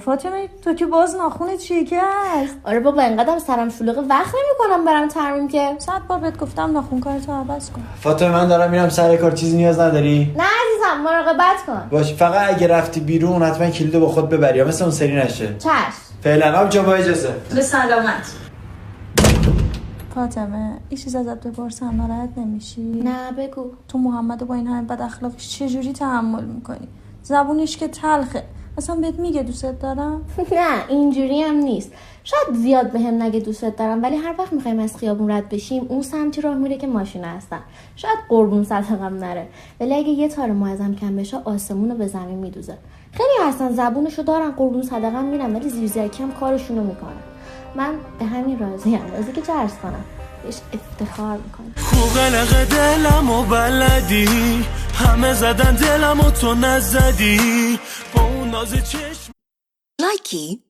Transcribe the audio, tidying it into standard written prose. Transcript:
فاطمه تو که باز ناخونت شکست. آره بابا اینقدر سرم شلوغه وقت نمی‌کنم برم تمرین که. 100 بار بهت گفتم ناخون کارتو عوض کن. فاطمه من دارم میرم سر کار، چیزی نیاز نداری؟ نه عزیزم مراقبت کن. باش، فقط اگه رفتی بیرون حتما کلیدو با خود ببری یا مثل اون سری نشه. چشم. فعلا آبجا با اجازه. به سلامت. فاطمه این چیز ازت بپرسم ناراحت نمیشی؟ نه بگو. تو محمد با این همه بد اخلاقش چجوری تحمل میکنی؟ زبونش که تلخه، اصلا بهت میگه دوست دارم؟ نه اینجوری هم نیست. شاید زیاد بهم نگه دوست دارم، ولی هر وقت میخوایم از خیابون رد بشیم اون سمتی راه میره که ماشینا هستن. شاید قربون صدقم نره، ولی اگه یه تار موازم کم بشه آسمونو به زمین میدوزه. خیلی هستن زبونشو دارن قربون صدقم میرن ولی زیرزیرکی هم کارشونو میکنن. من به همین راضیم، راضی که چه عرض کنم بهش افتخار میکنم. خوغلق دلمو بلدی، همه زدن دلمو تو نزدی با اون ناز چشم. لایکی